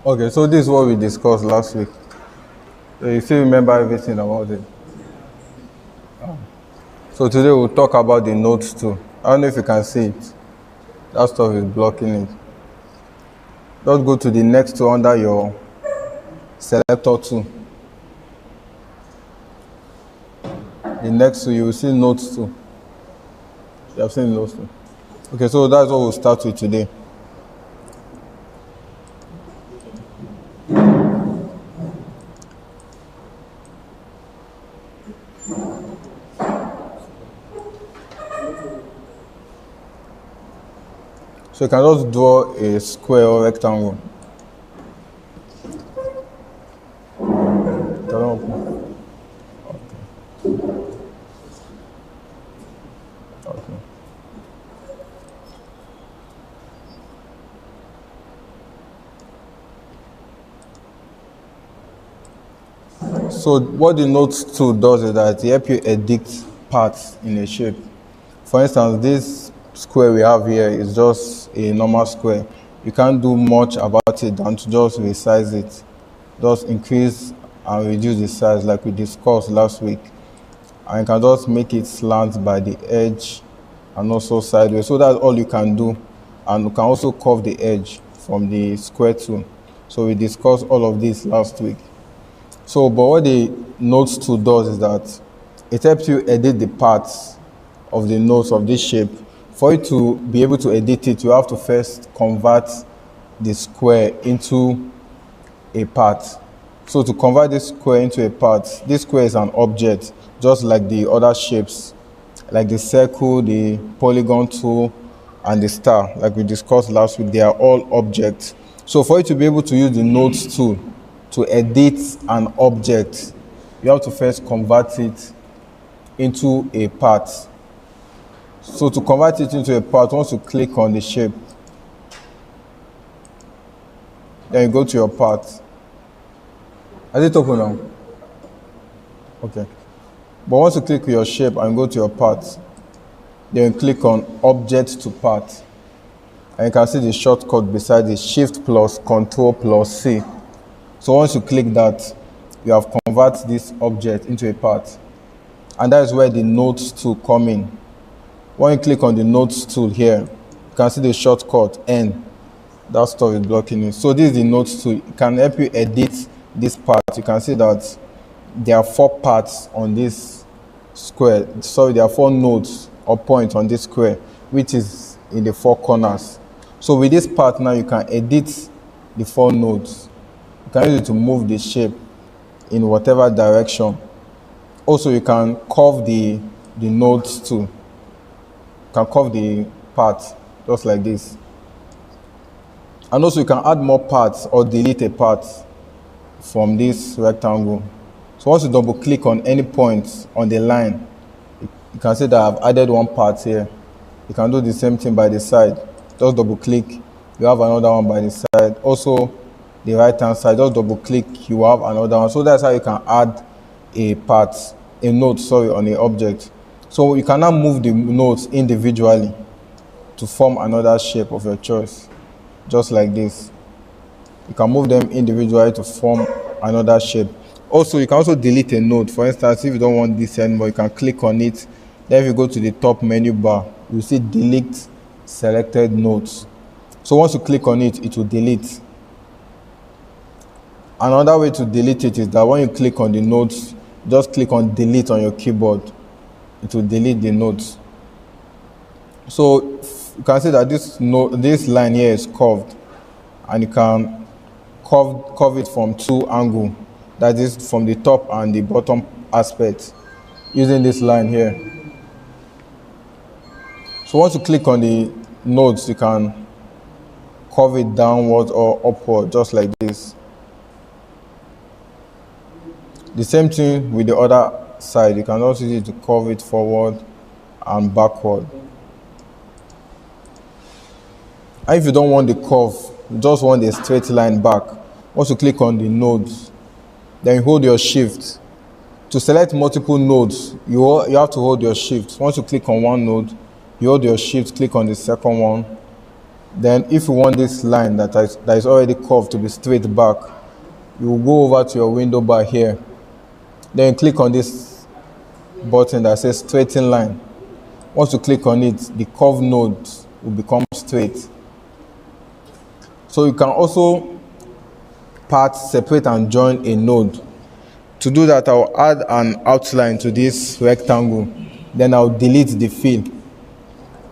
Okay, so this is what we discussed last week. So you still remember everything about it. So today we'll talk about the nodes too. I don't know if you can see it. That stuff is blocking it. Just go to the next two under your selector two. The next two, you will see nodes too. You have seen nodes too. Okay, so that's what we'll start with today. So you can just draw a square or rectangle. Okay. So what the nodes tool does is that it helps you edit parts in a shape. For instance, this square we have here is just a normal square. You can't do much about it than to just resize it. Just increase and reduce the size like we discussed last week. And you can just make it slant by the edge and also sideways. So that's all you can do. And you can also curve the edge from the square tool. So we discussed all of this last week. So, but what the nodes tool does is that it helps you edit the parts of the nodes of this shape. For you to be able to edit it, you have to first convert the square into a part. So to convert this square into a part, this square is an object, just like the other shapes, like the circle, the polygon tool, and the star, like we discussed last week. They are all objects. So for you to be able to use the nodes tool to edit an object, you have to first convert it into a part. So to convert it into a part, once you click on the shape, then you go to your part. Has it open now? Okay. But once you click your shape and go to your part, then you click on Object to Part. And you can see the shortcut beside it, Shift plus Control plus C. So once you click that, you have converted this object into a part. And that is where the nodes tool come in. When you click on the nodes tool here, you can see the shortcut N. That stuff is blocking it. So this is the nodes tool. It can help you edit this part. You can see that there are 4 parts on this square. Sorry, there are 4 nodes or points on this square, which is in the 4 corners. So with this part now, you can edit the 4 nodes. You can use it to move the shape in whatever direction. Also, you can curve the nodes too. You can curve the part just like this. And also, you can add more parts or delete a part from this rectangle. So once you double click on any point on the line, you can see that I've added 1 part here. You can do the same thing by the side. Just double click, you have another one by the side. Also, the right hand side, just double click, you have another one. So that's how you can add a part, a node, sorry, on a object. So you can now move the nodes individually to form another shape of your choice, just like this. You can move them individually to form another shape. Also, you can also delete a node. For instance, if you don't want this anymore, you can click on it. Then if you go to the top menu bar, you see delete selected nodes. So once you click on it, it will delete. Another way to delete it is that when you click on the nodes, just click on delete on your keyboard. It will delete the nodes. So you can see that this line here is curved, and you can curve it from 2 angles. That is from the top and the bottom aspect using this line here. So once you click on the nodes, you can curve it downward or upward, just like this. The same thing with the other side. You can also use it to curve it forward and backward. And if you don't want the curve, you just want a straight line back, once you click on the nodes, then you hold your shift. To select multiple nodes, you have to hold your shift. Once you click on one node, you hold your shift, click on the second one, Then if you want this line that is already curved to be straight back, you will go over to your window bar here. Then click on this button that says straighten line. Once you click on it, the curved node will become straight. So you can also part, separate, and join a node. To do that, I'll add an outline to this rectangle. Then I'll delete the fill.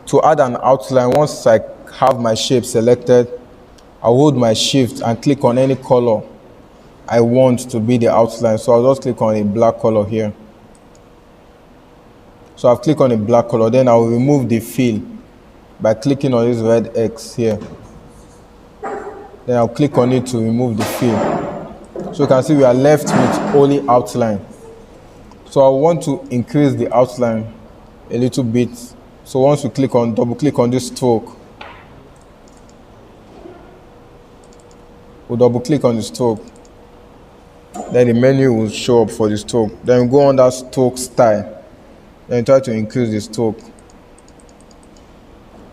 To add an outline, once I have my shape selected, I'll hold my shift and click on any color I want to be the outline. So I'll just click on a black color here. So I've clicked on a black color. Then I'll remove the fill by clicking on this red X here. Then I'll click on it to remove the fill. So you can see we are left with only outline. So I want to increase the outline a little bit. So once we double click on this stroke, we'll double click on the stroke. Then the menu will show up for the stroke. Then we go under stroke style. Then try to increase the stroke.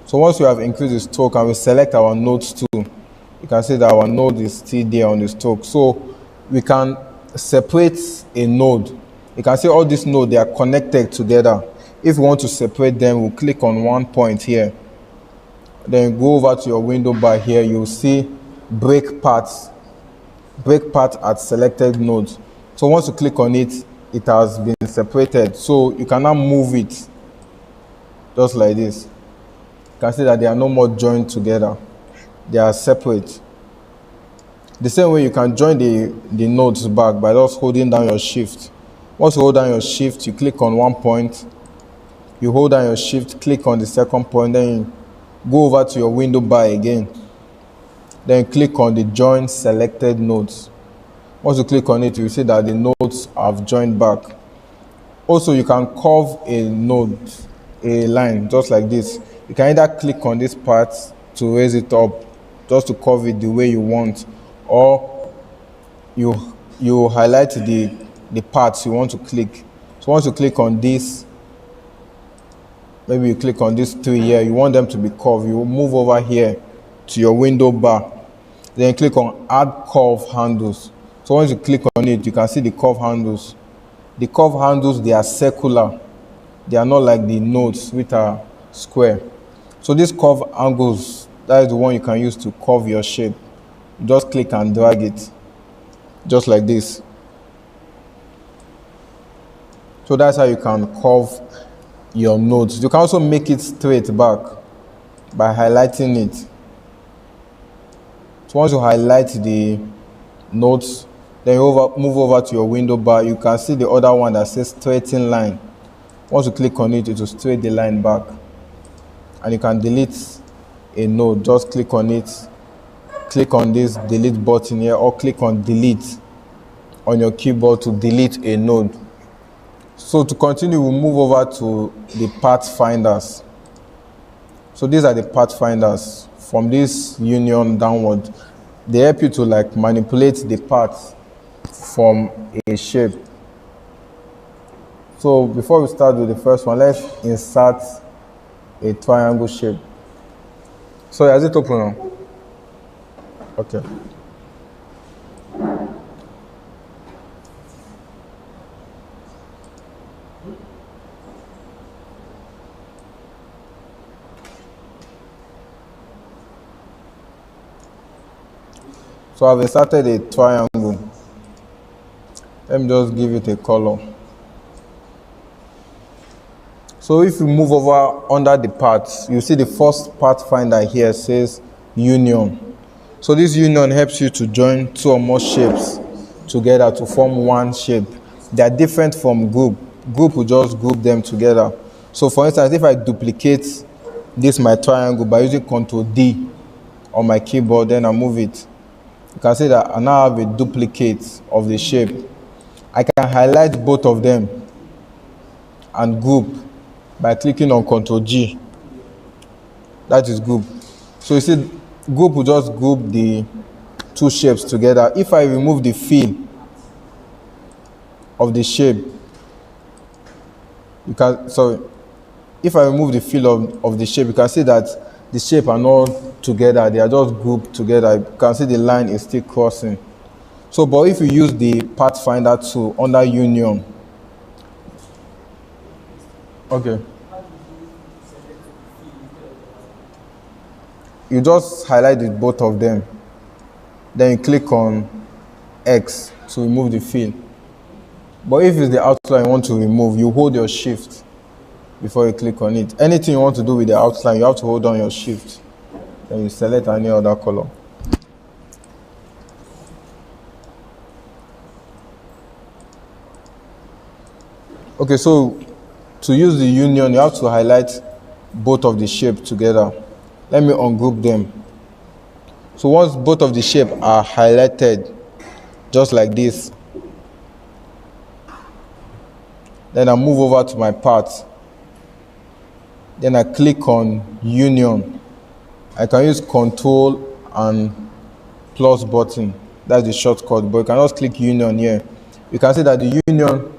So once we have increased the stroke and we select our nodes too, you can see that our node is still there on the stroke. So we can separate a node. You can see all these nodes, they are connected together. If you want to separate them, we'll click on one point here. Then go over to your window bar here. You'll see break paths at selected nodes. So once you click on it, it has been separated. So you can now move it just like this. You can see that they are no more joined together. They are separate. The same way you can join the nodes back by just holding down your shift. Once you hold down your shift, you click on one point. You hold down your shift, click on the second point, then you go over to your window bar again. Then click on the join selected nodes. Once you click on it, you see that the nodes have joined back. Also, you can curve a node, a line, just like this. You can either click on this part to raise it up, just to curve it the way you want, or you highlight the parts you want to click. So once you click on this, maybe you click on these three here, you want them to be curved, you will move over here to your window bar. Then click on add curve handles. So once you click on it, you can see the curve handles. The curve handles, they are circular. They are not like the nodes which are square. So these curve angles, that is the one you can use to curve your shape. You just click and drag it, just like this. So that's how you can curve your nodes. You can also make it straight back by highlighting it. So once you highlight the nodes, then you move over to your window bar. You can see the other one that says straighten line. Once you click on it, it will straighten the line back. And you can delete a node. Just click on it. Click on this delete button here, or click on delete on your keyboard to delete a node. So to continue, we'll move over to the Pathfinders. So these are the Pathfinders. From this union downward, they help you to like manipulate the paths from a shape. So before we start with the first one, let's insert a triangle shape. So has it open now? Okay. So I've inserted a triangle. Let me just give it a color. So if you move over under the parts, you see the first Pathfinder here says union. So this union helps you to join two or more shapes together to form one shape. They are different from group. Group will just group them together. So for instance, if I duplicate this my triangle by using Ctrl D on my keyboard, then I move it, you can see that I now have a duplicate of the shape. I can highlight both of them and group by clicking on Ctrl G. That is group. So you see, group will just group the two shapes together. If I remove the fill of the shape, if I remove the fill of the shape, you can see that the shape are not together, they are just grouped together. You can see the line is still crossing. So, but if you use the Pathfinder tool under Union, okay, you just highlight both of them, then you click on X to remove the fill. But if it's the outline you want to remove, you hold your shift before you click on it. Anything you want to do with the outline, you have to hold on your shift, then you select any other color. Okay, so to use the union, you have to highlight both of the shape together. Let me ungroup them. So once both of the shape are highlighted, just like this, then I move over to my path. Then I click on Union. I can use Control and plus button. That's the shortcut, but you can just click Union here. You can see that the Union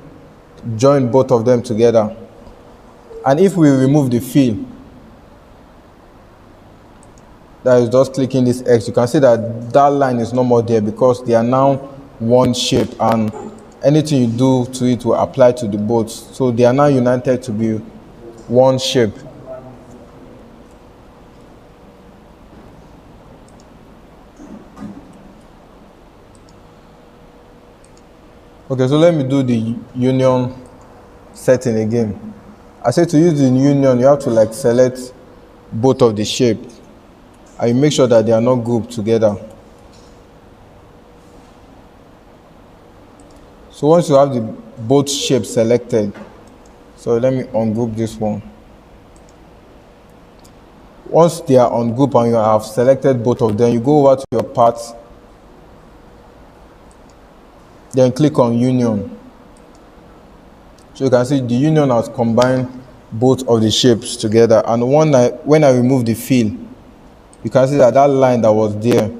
join both of them together. And if we remove the fill, that is just clicking this X, you can see that that line is no more there because they are now one shape, and anything you do to it will apply to the both. So they are now united to be one shape. Okay, so let me do the union setting again. I said to use the union, you have to like select both of the shape and you make sure that they are not grouped together. So once you have the both shapes selected, so let me ungroup this one. Once they are ungrouped and you have selected both of them, you go over to your path, then click on Union. So you can see the Union has combined both of the shapes together. And when I remove the fill, you can see that that line that was there,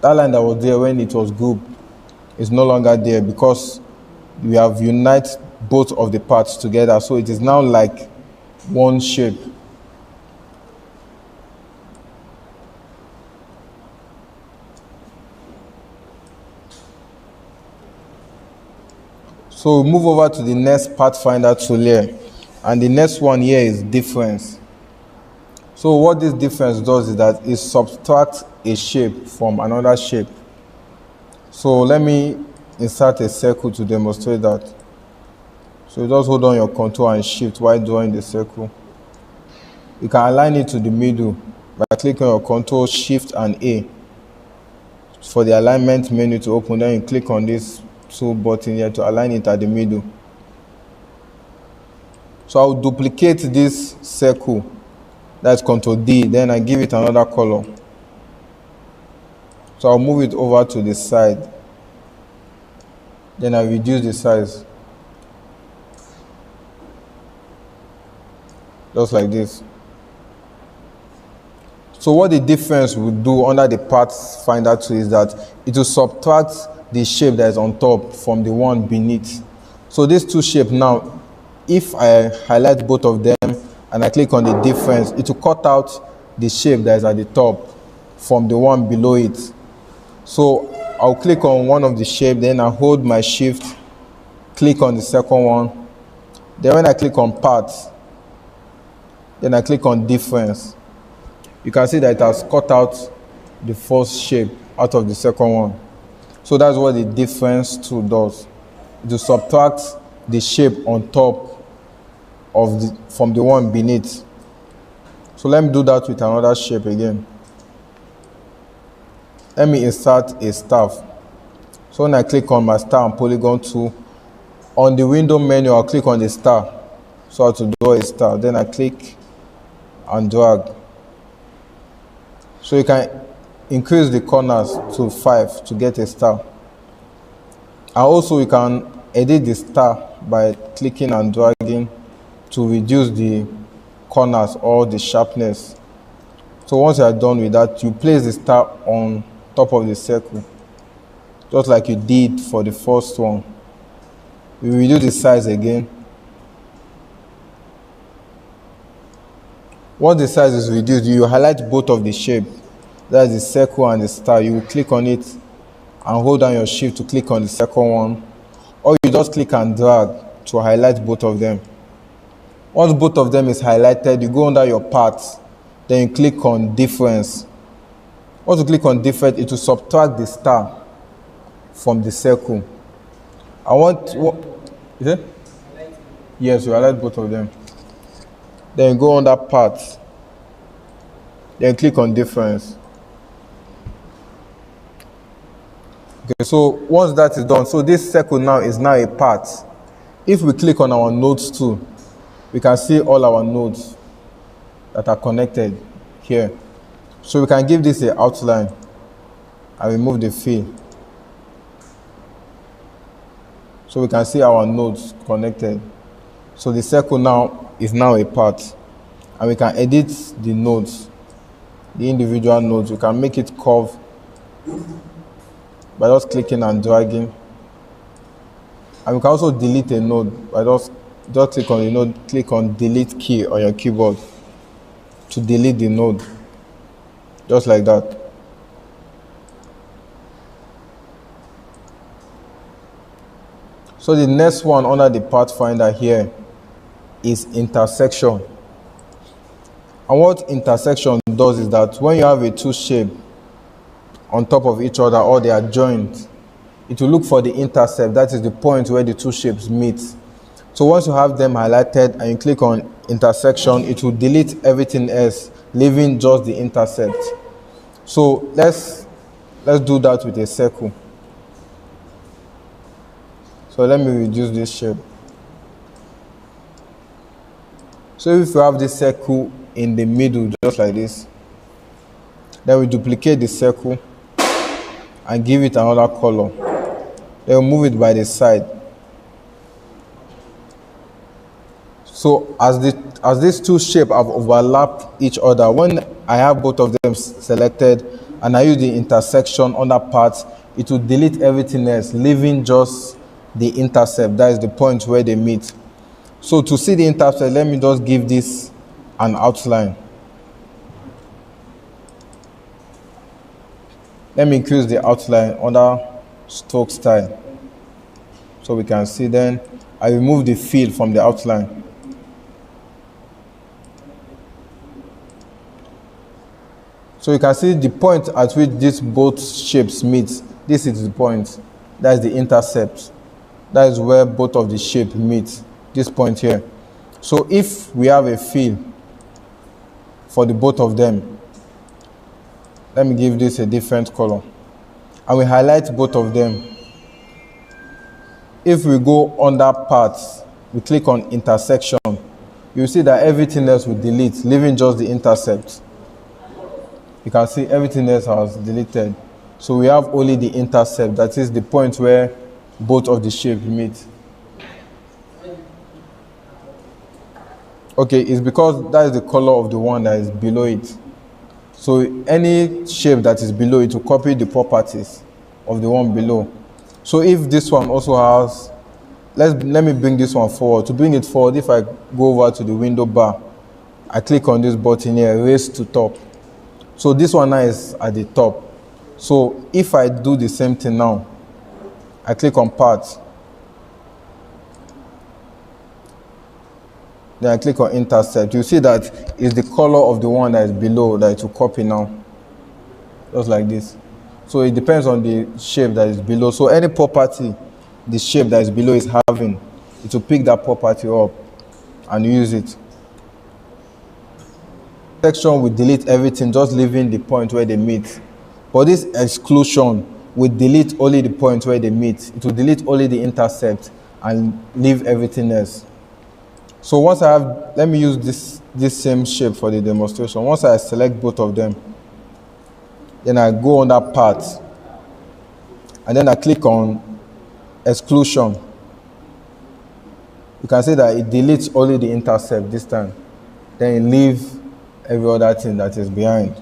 that line that was there when it was grouped is no longer there because we have united both of the parts together. So it is now like one shape. So move over to the next Pathfinder tool here, and the next one here is difference. So what this difference does is that it subtracts a shape from another shape. So let me insert a circle to demonstrate that. So you just hold on your Control and Shift while drawing the circle. You can align it to the middle by clicking on your Control, Shift and A. For the alignment menu to open, then you click on this tool button here to align it at the middle. So I'll duplicate this circle, that's Ctrl D, then I give it another color. So I'll move it over to the side, then I reduce the size, just like this. So what the difference will do under the Pathfinder tool is that it will subtract the shape that is on top from the one beneath. So these two shapes now, if I highlight both of them and I click on the difference, it will cut out the shape that is at the top from the one below it. So I'll click on one of the shape, then I hold my shift, click on the second one. Then when I click on path, then I click on difference. You can see that it has cut out the first shape out of the second one. So that's what the difference tool does. It will subtract the shape on top of from the one beneath. So let me do that with another shape again. Let me insert a staff. So when I click on my star and polygon tool, on the window menu, I'll click on the star. So I have to draw a star. Then I click and drag. So you can increase the corners to 5 to get a star. And also you can edit the star by clicking and dragging to reduce the corners or the sharpness. So once you are done with that, you place the star on top of the circle, just like you did for the first one. You reduce the size again. Once the size is reduced, you highlight both of the shape. That's the circle and the star. You click on it and hold down your shift to click on the second one, or you just click and drag to highlight both of them. Once both of them is highlighted, you go under your path, then you click on difference. Once you click on difference, it will subtract the star from the circle. What is it? Yes, you highlight both of them. Then you go under path, then click on difference. Okay, so once that is done, so this circle now is now a path. If we click on our nodes too, we can see all our nodes that are connected here. So we can give this an outline and remove the fill. So we can see our nodes connected. So the circle now is now a part. And we can edit the nodes, the individual nodes. We can make it curve by just clicking and dragging. And we can also delete a node by just click on the node, click on delete key on your keyboard to delete the node. Just like that. So the next one under the Pathfinder here is intersection. And what intersection does is that when you have a two shape on top of each other or they are joined, it will look for the intercept. That is the point where the two shapes meet. So once you have them highlighted and you click on intersection, it will delete everything else, leaving just the intercept. So let's do that with a circle. So let me reduce this shape. So if you have this circle in the middle, just like this, then we duplicate the circle and give it another color. Then we move it by the side. So as these two shapes have overlapped each other, when I have both of them selected and I use the intersection on that part, it will delete everything else, leaving just the intercept. That is the point where they meet. So to see the intercept, let me just give this an outline. Let me increase the outline under stroke style so we can see. Then I remove the fill from the outline. So you can see the point at which these both shapes meet. This is the point. That is the intercept. That is where both of the shapes meet. This point here. So if we have a fill for the both of them, let me give this a different color. And we highlight both of them. If we go under parts, we click on intersection, you see that everything else will delete, leaving just the intercept. You can see everything else has deleted. So we have only the intercept, that is the point where both of the shapes meet. Okay, it's because that is the color of the one that is below it. So any shape that is below it will copy the properties of the one below. So if this one also has, let me bring this one forward. To bring it forward, if I go over to the window bar, I click on this button here, raise to top. So this one now is at the top. So if I do the same thing now, I click on parts, then I click on intercept. You see that it's the color of the one that is below that it will copy now, just like this. So it depends on the shape that is below. So any property the shape that is below is having, it will pick that property up and use it. Section will delete everything, just leaving the point where they meet. But this exclusion will delete only the point where they meet. It will delete only the intercept and leave everything else. So once I have, let me use this same shape for the demonstration. Once I select both of them, then I go on that part, and then I click on exclusion. You can see that it deletes only the intercept this time. Then it leaves every other thing that is behind.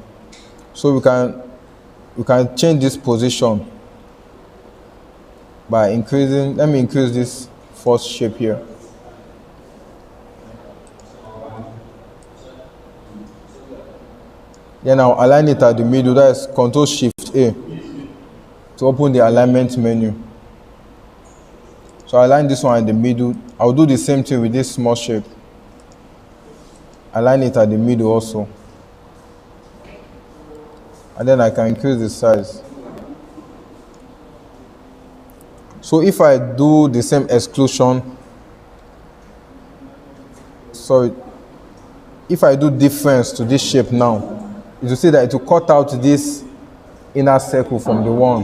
So we can change this position by increasing, let me increase this first shape here. Then I'll align it at the middle. That is Ctrl Shift A to open the alignment menu. So I align this one in the middle. I'll do the same thing with this small shape. Align it at the middle also. And then I can increase the size. So if I do the same exclusion, if I do difference to this shape now, you will see that it will cut out this inner circle from the one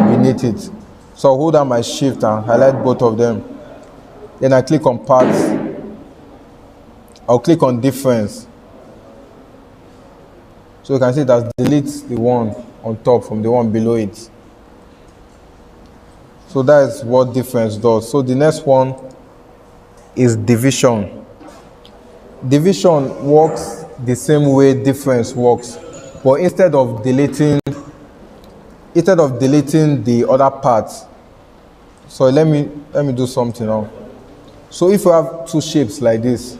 beneath it. So I'll hold down my shift and highlight both of them. Then I click on parts. I'll click on difference. So you can see that deletes the one on top from the one below it. So that is what difference does. So the next one is division. Division works the same way difference works, but instead of deleting the other parts. So let me do something now. So if you have two shapes like this,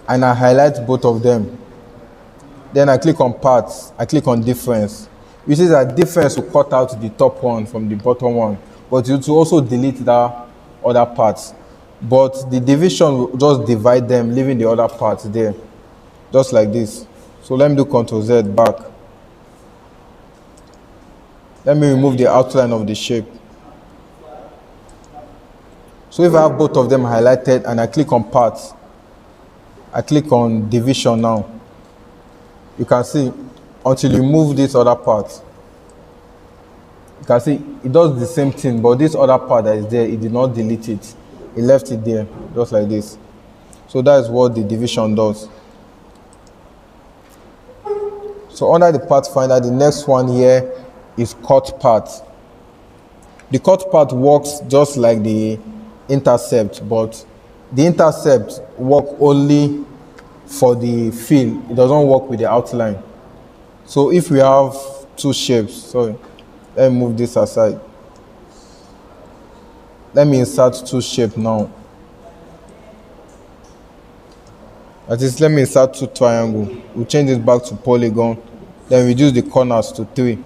and I highlight both of them, then I click on parts, I click on difference. You see that difference will cut out the top one from the bottom one, but it will also delete that other parts. But the division will just divide them, leaving the other parts there, just like this. So let me do Ctrl Z back. Let me remove the outline of the shape. So if I have both of them highlighted and I click on parts, I click on division now, you can see until you move this other part, you can see it does the same thing, but this other part that is there, it did not delete it. It left it there, just like this. So that is what the division does. So under the Pathfinder, the next one here is cut part. The cut part works just like the intercept, but the intercept works only for the fill. It doesn't work with the outline. So if we have two shapes, sorry, let me move this aside. Let me insert two shapes now. That is, let me insert two triangles. We'll change it back to polygon. Then reduce the corners to 3.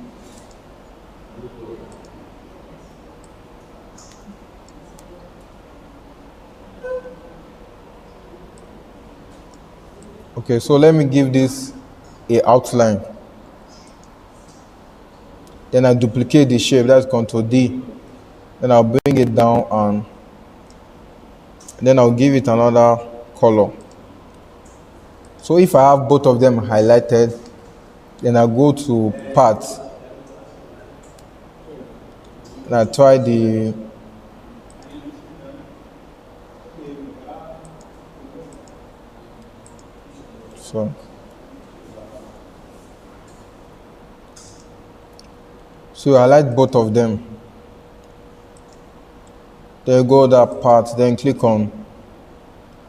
Okay, so let me give this an outline. Then I duplicate the shape, that's Ctrl D. Then I'll bring it down and then I'll give it another color. So if I have both of them highlighted, then I go to parts and I try the so I highlight both of them. Then go that part, then click on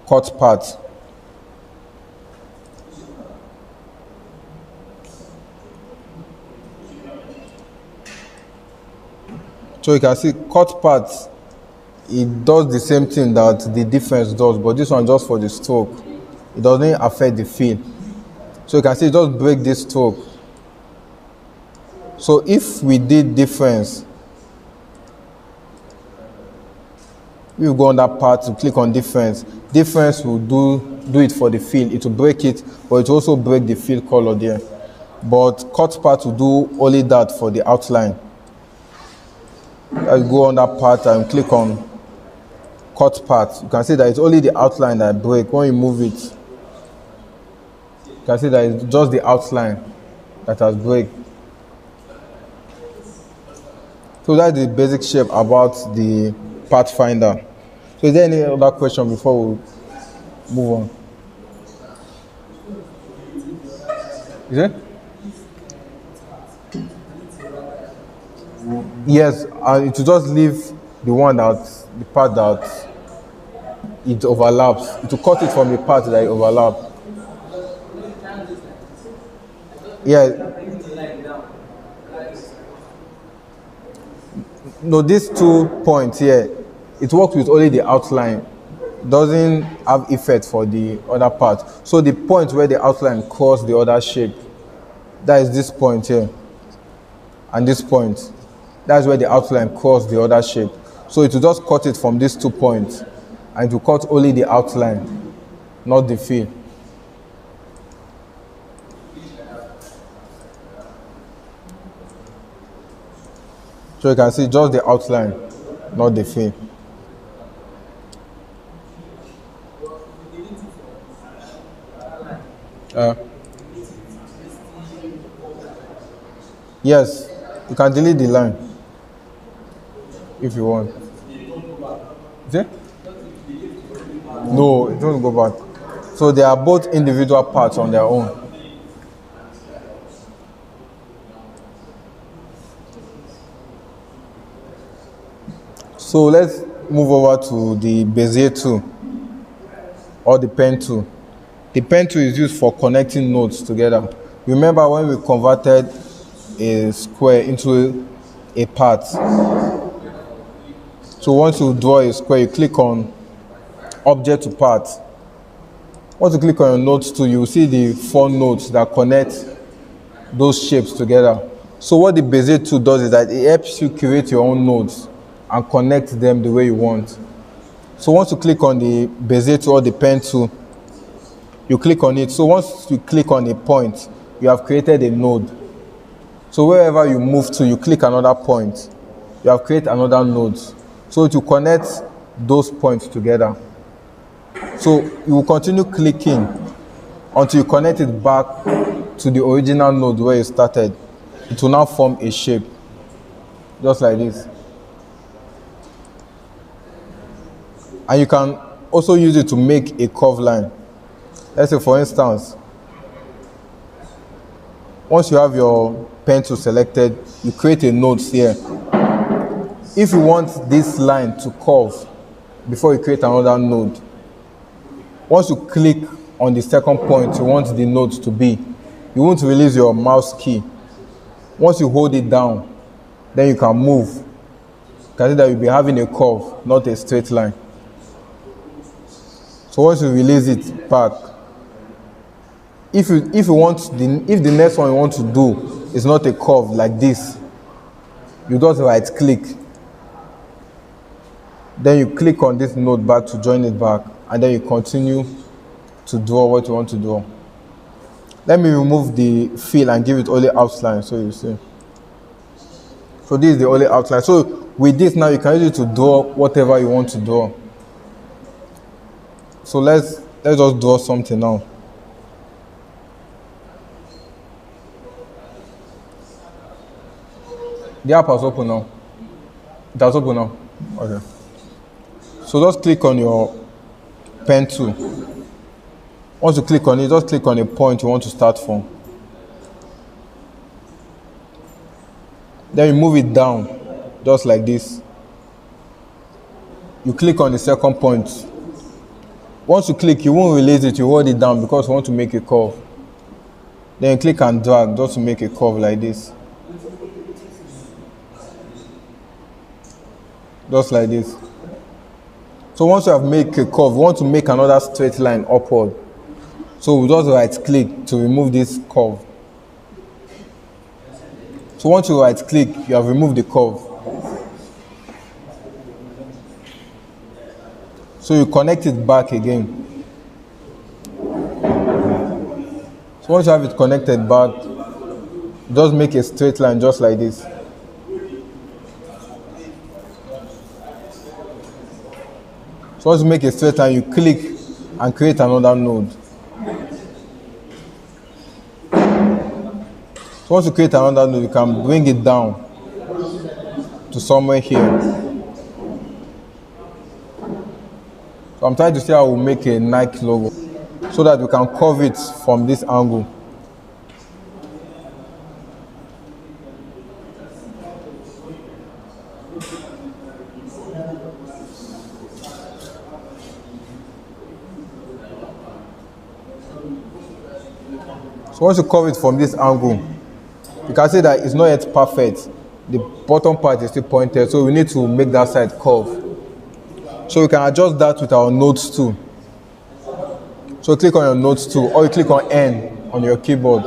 cut part. So you can see cut part, it does the same thing that the difference does, but this one just for the stroke. It doesn't affect the fill. So you can see it just break this stroke. So if we did difference, we will go on that part to click on difference. Difference will do it for the fill. It will break it, but it will also break the fill color there. But cut part will do only that for the outline. I'll go on that part and click on cut part. You can see that it's only the outline that break. When you move it, you can see that it's just the outline that has break. So that's the basic shape about the Pathfinder. So is there any other question before we move on? Is it? Yes, and it will just leave the part that it overlaps. It will cut it from the part that it overlaps. Yeah. No, these 2 points here, it works with only the outline. It doesn't have effect for the other part. So the point where the outline crosses the other shape, That is this point here. And this point. That's where the outline crosses the other shape. So it will just cut it from these 2 points. And it will cut only the outline, not the fill. So you can see just the outline, not the fill. Yes, you can delete the line if you want. See? No, it won't go back. So they are both individual parts on their own. So let's move over to the Bezier tool or the pen tool. The pen tool is used for connecting nodes together. Remember when we converted a square into a part? So once you draw a square, you click on Object to Part. Once you click on your nodes tool, you will see the 4 nodes that connect those shapes together. So what the Bezier tool does is that it helps you create your own nodes and connect them the way you want. So once you click on the Bezier tool or the pen tool, you click on it. So once you click on a point, you have created a node. So wherever you move to, you click another point, you have created another node. So to connect those points together. So you will continue clicking until you connect it back to the original node where you started. It will now form a shape, just like this. And you can also use it to make a curved line. Let's say, for instance, once you have your pen tool selected, you create a node here. If you want this line to curve before you create another node, once you click on the second point you want the node to be, you won't release your mouse key. Once you hold it down, then you can move. You can see that you'll be having a curve, not a straight line. So once you release it back, if the next one you want to do is not a curve like this, you just right click. Then you click on this node back to join it back, and then you continue to draw what you want to draw. Let me remove the fill and give it only outline so you see. So this is the only outline. So with this now you can use it to draw whatever you want to draw. So let's just draw something now. The app has opened now. It has opened now. Okay. So just click on your pen tool. Once you click on it, just click on a point you want to start from. Then you move it down, just like this. You click on the second point. Once you click, you won't release it, you hold it down because you want to make a curve. Then you click and drag just to make a curve like this. Just like this. So once you have made a curve, we want to make another straight line upward. So we just right click to remove this curve. So once you right click, you have removed the curve. So you connect it back again. So once you have it connected back, just make a straight line just like this. So once you make a straight line, you click and create another node. So once you create another node, you can bring it down to somewhere here. So I'm trying to see how we'll make a Nike logo so that we can curve it from this angle. So once you curve it from this angle, you can see that it's not yet perfect. The bottom part is still pointed, so we need to make that side curve. So we can adjust that with our nodes tool. So click on your nodes tool, or you click on N on your keyboard.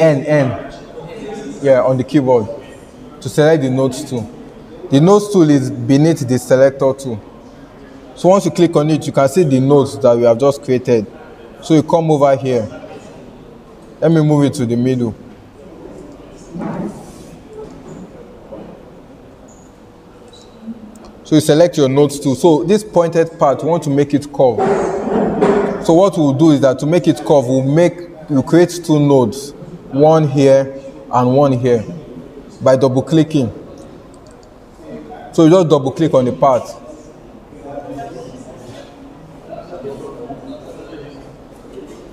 N. Yeah, on the keyboard to select the nodes tool. The nodes tool is beneath the selector tool. So once you click on it, you can see the nodes that we have just created. So you come over here. Let me move it to the middle. So you select your nodes tool. So this pointed part, we want to make it curve. So what we'll do is that to make it curve, we'll create two nodes, one here and one here, by double clicking. So you just double click on the part.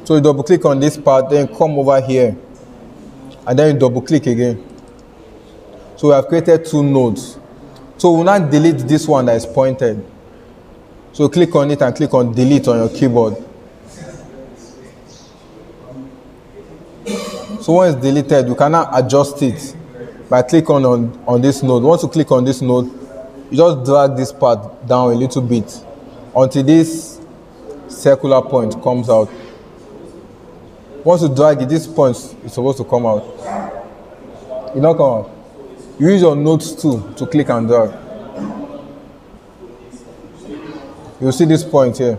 So you double click on this part, then come over here, and then you double click again. So we have created two nodes. So we'll now delete this one that is pointed. So click on it and click on delete on your keyboard. So when it's deleted, you can now adjust it by clicking on this node. Once you click on this node, you just drag this part down a little bit until this circular point comes out. Once you drag it, this point is supposed to come out. It not come out. You use your nodes tool to click and drag. You'll see this point here.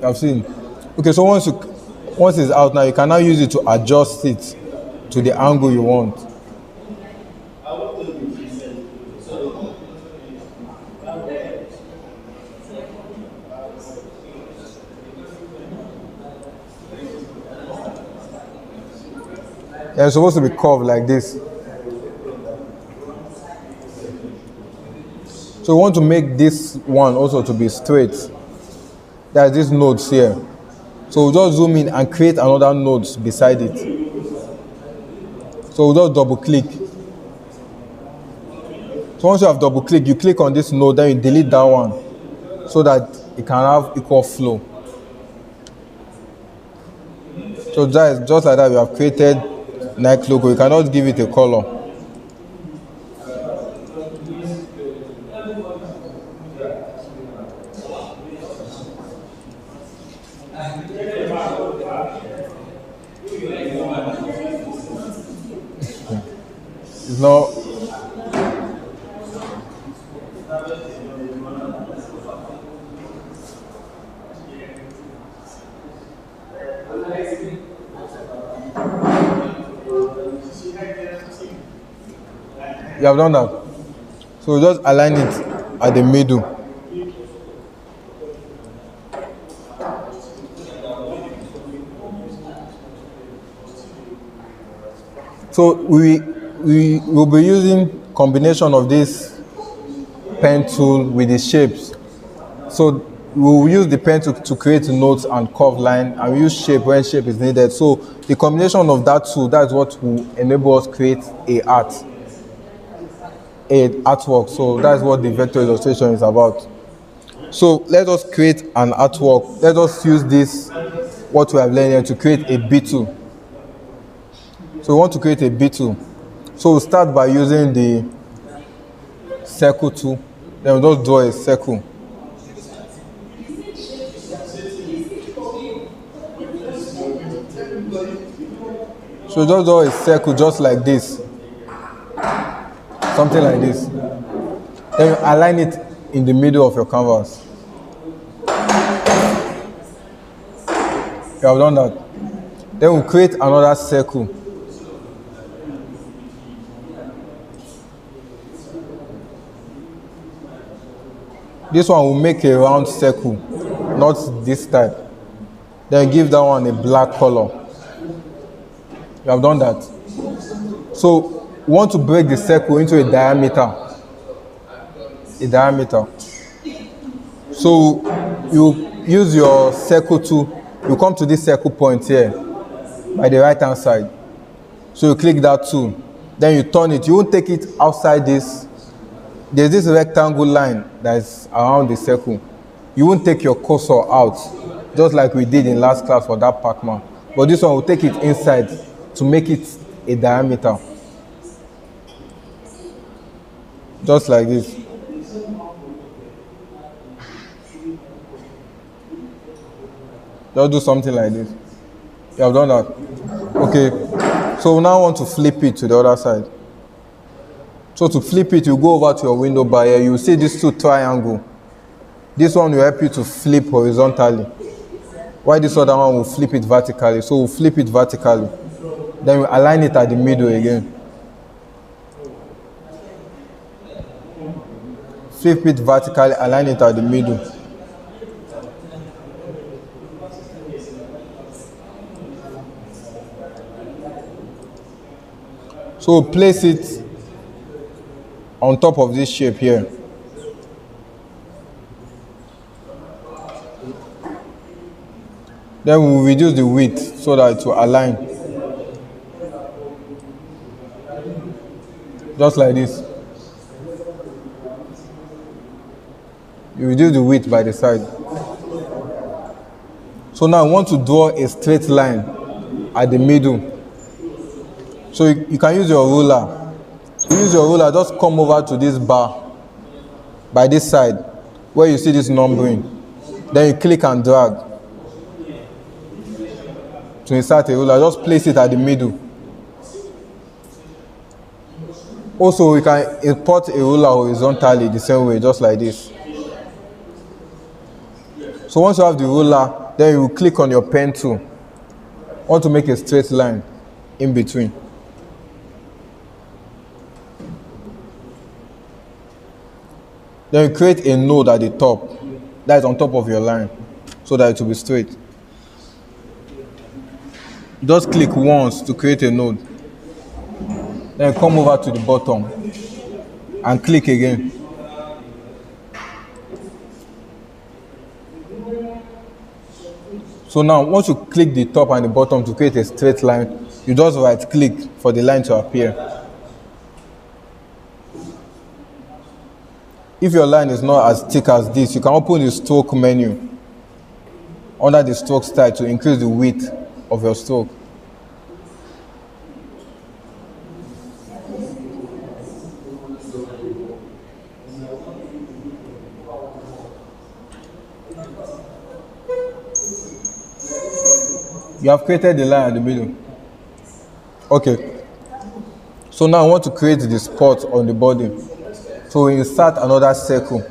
I've seen. Okay, so once it's out now, you can now use it to adjust it to the angle you want. Yeah, it's supposed to be curved like this. So we want to make this one also to be straight. There's these nodes here. So we'll just zoom in and create another node beside it. So we'll just double click. So once you have double click, you click on this node, then you delete that one so that it can have equal flow. So just like that, we have created Nike logo. You cannot give it a color. It's not. You have done that. So just align it at the middle. So we will be using combination of this pen tool with the shapes. So we will use the pen to create nodes and curve line, and we use shape when shape is needed. So the combination of that tool, that's what will enable us create a artwork. So that's what the vector illustration is about. So let us create an artwork. Let us use this, what we have learned here, to create a beetle. So we want to create a beetle. So we'll start by using the circle tool. Then we'll just draw a circle. So just draw a circle just like this. Something like this. Then you align it in the middle of your canvas. You have done that. Then we'll create another circle. This one will make a round circle, not this type. Then give that one a black color. You have done that. So we want to break the circle into a diameter. So you use your circle tool. You come to this circle point here by the right hand side. So you click that tool. Then you turn it. You won't take it outside this. There's this rectangle line that's around the circle. You won't take your cursor out, just like we did in last class for that Pac-Man. But this one will take it inside to make it a diameter. Just like this. Just do something like this. You have done that. Okay. So we now want to flip it to the other side. So to flip it, you go over to your window bar here. You see these two triangles. This one will help you to flip horizontally. While this other one will flip it vertically. So we'll flip it vertically. Then we align it at the middle again. Flip it vertically, align it at the middle. So we'll place it on top of this shape here. Then we'll reduce the width so that it will align. Just like this. You reduce the width by the side. So now I want to draw a straight line at the middle. So you can use your ruler. To use your ruler, just come over to this bar by this side where you see this numbering. Then you click and drag to insert a ruler. Just place it at the middle. Also, we can import a ruler horizontally the same way, just like this. So once you have the ruler, then you click on your pen tool. Want to make a straight line in between. Then you create a node at the top, that is on top of your line, so that it will be straight. Just click once to create a node. Then come over to the bottom and click again. So now, once you click the top and the bottom to create a straight line, you just right click for the line to appear. If your line is not as thick as this, you can open the stroke menu under the stroke style to increase the width of your stroke. You have created the line at the middle. Okay. So now I want to create the spot on the body. So we insert another circle.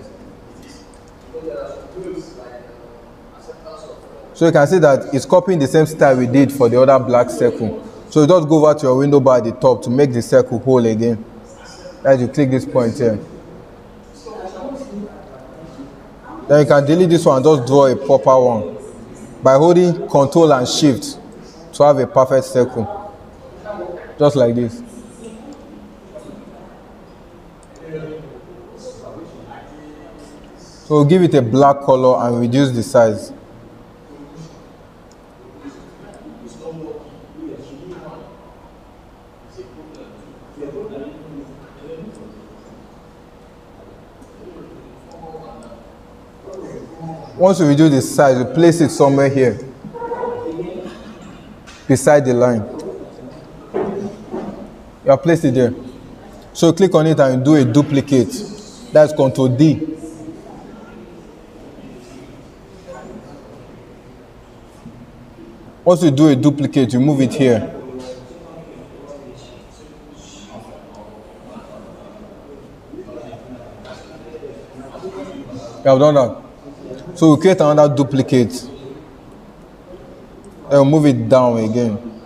So you can see that it's copying the same style we did for the other black circle. So you just go over to your window bar at the top to make the circle whole again. As you click this point here. Then you can delete this one and just draw a proper one by holding Ctrl and Shift to have a perfect circle. Just like this. So we'll give it a black color and reduce the size. Once you reduce the size, you place it somewhere here, beside the line. You have placed it there. So you click on it and you do a duplicate. That's Ctrl D. Once you do a duplicate, you move it here. You have done that. So we'll create another duplicate. And we'll move it down again.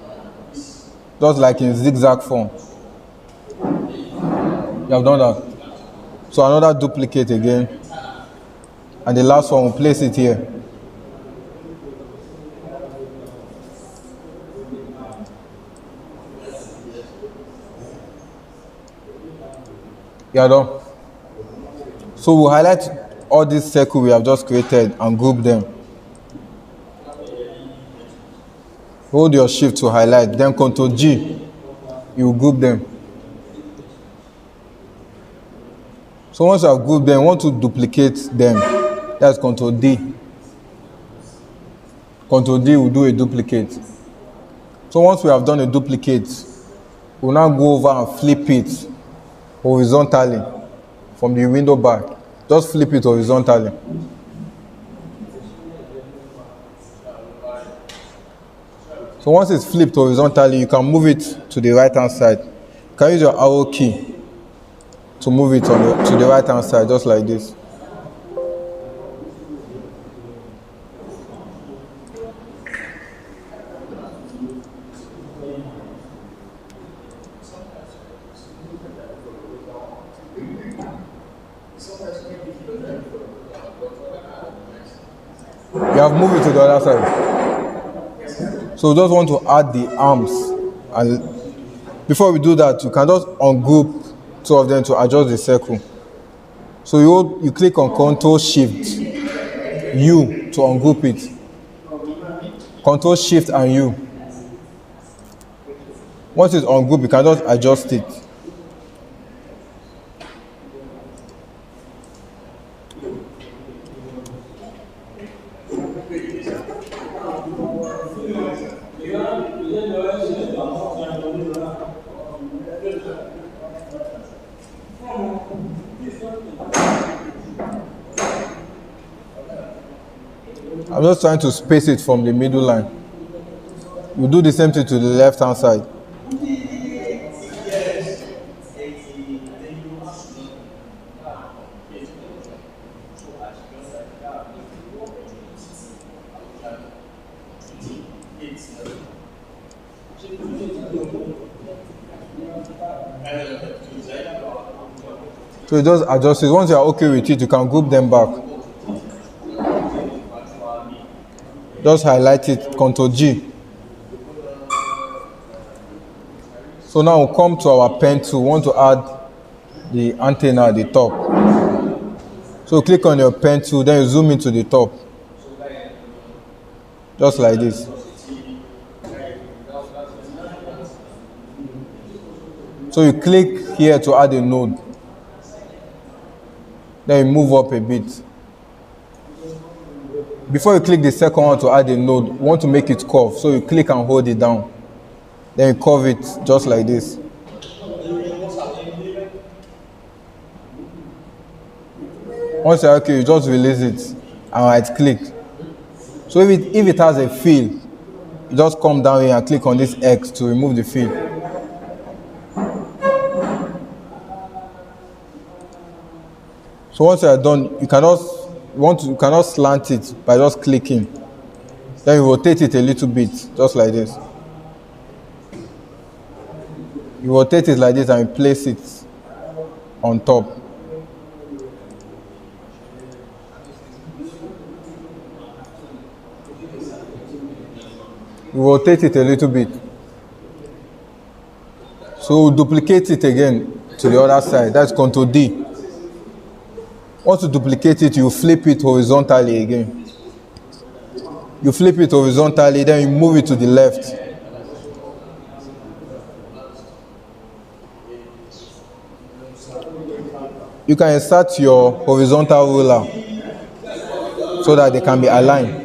Just like in zigzag form. You have done that. So another duplicate again. And the last one, we'll place it here. You are done. So we'll highlight all these circles we have just created and group them. Hold your shift to highlight, then Ctrl G, you group them. So once you have grouped them, you want to duplicate them. That's Ctrl D. Ctrl D will do a duplicate. So once we have done a duplicate, we'll now go over and flip it horizontally from the window bar. Just flip it horizontally. So once it's flipped horizontally, you can move it to the right hand side. You can use your arrow key to move it to the right hand side, just like this. You have moved it to the other side. So we just want to add the arms, and before we do that, you can just ungroup two of them to adjust the circle. So you click on Ctrl Shift U to ungroup it. Ctrl Shift and U. Once it's ungrouped, you can just adjust it. I'm just trying to space it from the middle line. You do the same thing to the left hand side. So you just adjust it. Once you are okay with it, you can group them back. Just highlight it, Ctrl G. So now we'll come to our pen tool. We want to add the antenna at the top. So click on your pen tool, then you zoom into the top. Just like this. So you click here to add a node. Then you move up a bit. Before you click the second one to add a node, you want to make it curve. So you click and hold it down. Then you curve it just like this. Once you're okay, you just release it and right click. So if it has a fill, you just come down here and click on this X to remove the fill. So once you are done, you cannot slant it by just clicking. Then you rotate it a little bit, just like this. You rotate it like this and you place it on top. You rotate it a little bit. So duplicate it again to the other side. That's Ctrl D. Once you duplicate it, you flip it horizontally again. You flip it horizontally, then you move it to the left. You can insert your horizontal ruler so that they can be aligned.